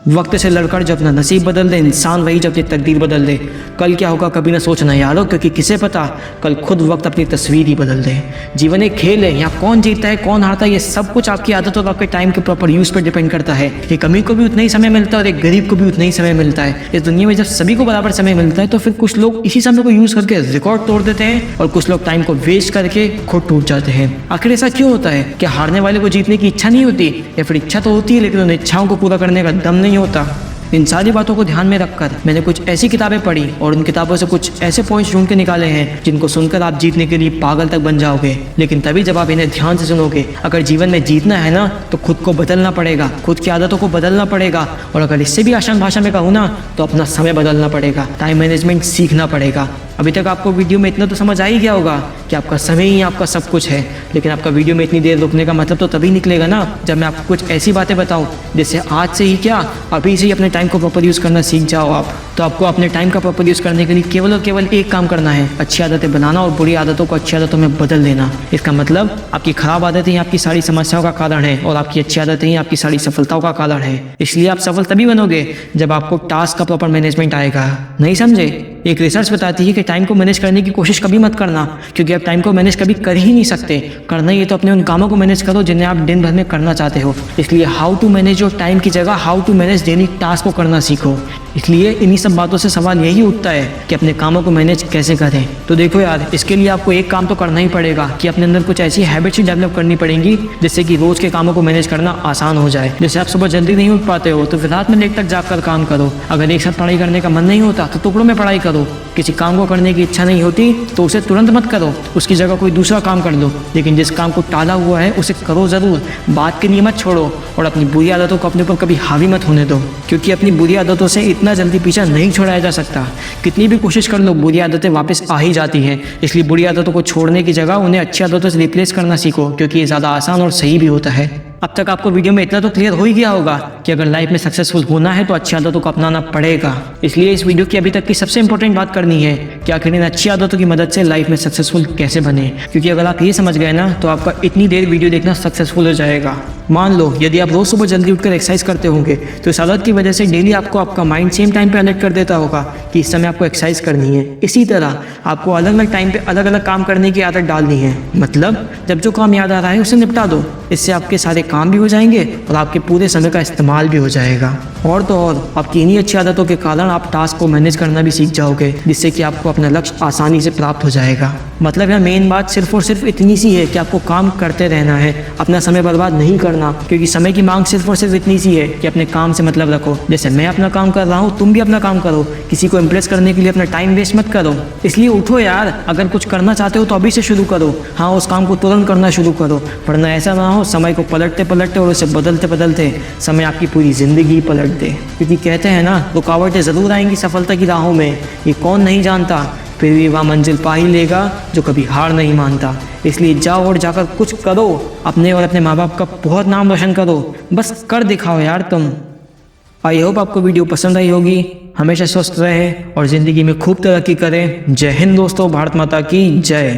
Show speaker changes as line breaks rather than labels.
वक्त से लड़कर जो अपना नसीब बदल दे, इंसान वही जो अपनी तकदीर बदल दे। कल क्या होगा कभी ना सोचना यारो, क्योंकि किसे पता कल खुद वक्त अपनी तस्वीर ही बदल दे। जीवन एक खेल है, यहाँ कौन जीतता है कौन हारता है ये सब कुछ आपकी आदत और आपके टाइम के प्रॉपर यूज़ पर डिपेंड करता है। एक अमीर को भी उतना ही समय मिलता है और एक गरीब को भी उतना ही समय मिलता है। इस दुनिया में जब सभी को बराबर समय मिलता है तो फिर कुछ लोग इसी समय को यूज़ करके रिकॉर्ड तोड़ देते हैं और कुछ लोग टाइम को वेस्ट करके खुद टूट जाते हैं। आखिर ऐसा क्यों होता है? क्या हारने वाले को जीतने की इच्छा नहीं होती, या फिर इच्छा तो होती है लेकिन उन इच्छाओं को पूरा करने का दम नहीं होता? इन सारी बातों को ध्यान में रखकर मैंने कुछ ऐसी किताबें पढ़ी और उन किताबों से कुछ ऐसे पॉइंट्स ढूंढ के निकाले हैं जिनको सुनकर आप जीतने के लिए पागल तक बन जाओगे, लेकिन तभी जब आप इन्हें ध्यान से सुनोगे। अगर जीवन में जीतना है ना तो खुद को बदलना पड़ेगा, खुद की आदतों को बदलना पड़ेगा, और अगर इससे भी आसान भाषा में कहूँ ना तो अपना समय बदलना पड़ेगा, टाइम मैनेजमेंट सीखना पड़ेगा। अभी तक आपको वीडियो में इतना तो समझ आ ही गया होगा कि आपका समय ही आपका सब कुछ है, लेकिन आपका वीडियो में इतनी देर रुकने का मतलब तो तभी निकलेगा ना जब मैं आपको कुछ ऐसी बातें बताऊं जिससे आज से ही क्या अभी से ही अपने टाइम को प्रॉपर यूज़ करना सीख जाओ आप। तो आपको अपने टाइम का प्रॉपर यूज़ करने के लिए केवल और केवल एक काम करना है, अच्छी आदतें बनाना और बुरी आदतों को अच्छी आदतों में बदल देना। इसका मतलब आपकी खराब आदतें ही आपकी सारी समस्याओं का कारण है और आपकी अच्छी आदतें ही आपकी सारी सफलताओं का कारण है। इसलिए आप सफल तभी बनोगे जब आपको टास्क का प्रॉपर मैनेजमेंट आएगा। नहीं समझे? एक रिसर्च बताती है कि टाइम को मैनेज करने की कोशिश कभी मत करना, क्योंकि आप टाइम को मैनेज कभी कर ही नहीं सकते। करना ये तो अपने उन कामों को मैनेज करो जिन्हें आप दिन भर में करना चाहते हो। इसलिए how to manage your time की जगह how to manage daily task को करना सीखो। इसलिए इन्हीं सब बातों से सवाल यही उठता है कि अपने कामों को मैनेज कैसे करें। तो देखो यार, इसके लिए आपको एक काम तो करना ही पड़ेगा कि अपने अंदर कुछ ऐसी हैबिट्स डेवलप करनी पड़ेंगी जिससे कि रोज के कामों को मैनेज करना आसान हो जाए। जैसे आप सुबह जल्दी नहीं उठ पाते हो तो फिर रात में लेट तक जाकर काम करो। अगर एक साथ पढ़ाई करने का मन नहीं होता तो टुकड़ों में पढ़ाई करो। किसी काम को करने की इच्छा नहीं होती तो उसे तुरंत मत करो, उसकी जगह कोई दूसरा काम कर दो, लेकिन जिस काम को टाला हुआ है उसे करो ज़रूर। बात के लिए मत छोड़ो और अपनी बुरी आदतों को अपने ऊपर कभी हावी मत होने दो, क्योंकि अपनी बुरी आदतों से इतना जल्दी पीछा नहीं छुड़ाया जा सकता। कितनी भी कोशिश कर लो बुरी आदतें वापस आ ही जाती हैं। इसलिए बुरी आदतों को छोड़ने की जगह उन्हें अच्छी आदतों से रिप्लेस करना सीखो, क्योंकि ये ज़्यादा आसान और सही भी होता है। अब तक आपको वीडियो में इतना तो क्लियर हो ही गया होगा कि अगर लाइफ में सक्सेसफुल होना है तो अच्छी आदतों को अपनाना पड़ेगा। इसलिए इस वीडियो की अभी तक की सबसे इंपॉर्टेंट बात करनी है कि आखिर इन अच्छी आदतों की मदद से लाइफ में सक्सेसफुल कैसे बने, क्योंकि अगर आप ये समझ गए ना तो आपका इतनी देर वीडियो देखना सक्सेसफुल हो जाएगा। मान लो यदि आप रोज सुबह जल्दी उठकर एक्सरसाइज करते होंगे तो इस आदत की वजह से डेली आपको आपका माइंड सेम टाइम पे अलर्ट कर देता होगा कि इस समय आपको एक्सरसाइज करनी है। इसी तरह आपको अलग अलग टाइम पे अलग अलग काम करने की आदत डालनी है। मतलब जब जो काम याद आ रहा है उसे निपटा दो। इससे आपके सारे काम भी हो जाएंगे और आपके पूरे समय का इस्तेमाल भी हो जाएगा। और तो और आपकी इन्हीं अच्छी आदतों के कारण आप टास्क को मैनेज करना भी सीख जाओगे, जिससे कि आपको अपना लक्ष्य आसानी से प्राप्त हो जाएगा। मतलब यह मेन बात सिर्फ और सिर्फ इतनी सी है कि आपको काम करते रहना है, अपना समय बर्बाद नहीं करना, क्योंकि समय की मांग सिर्फ और सिर्फ इतनी सी है कि अपने काम से मतलब रखो। जैसे मैं अपना काम कर रहा हूँ तुम भी अपना काम करो, किसी को इम्प्रेस करने के लिए अपना टाइम वेस्ट मत करो। इसलिए उठो यार, अगर कुछ करना चाहते हो तो अभी से शुरू करो। हाँ, उस काम को तुरंत करना शुरू करो, वरना ऐसा ना हो समय को पलटते पलटते और उसे बदलते बदलते समय आपकी पूरी जिंदगी पलट दे। क्योंकि कहते हैं ना, रुकावटें ज़रूर आएंगी सफलता की राहों में, ये कौन नहीं जानता, फिर भी वह मंजिल पा ही लेगा जो कभी हार नहीं मानता। इसलिए जाओ और जाकर कुछ करो, अपने और अपने माँ बाप का बहुत नाम रोशन करो, बस कर दिखाओ यार तुम। आई होप आपको वीडियो पसंद आई होगी। हमेशा स्वस्थ रहे और ज़िंदगी में खूब तरक्की करें। जय हिंद दोस्तों, भारत माता की जय।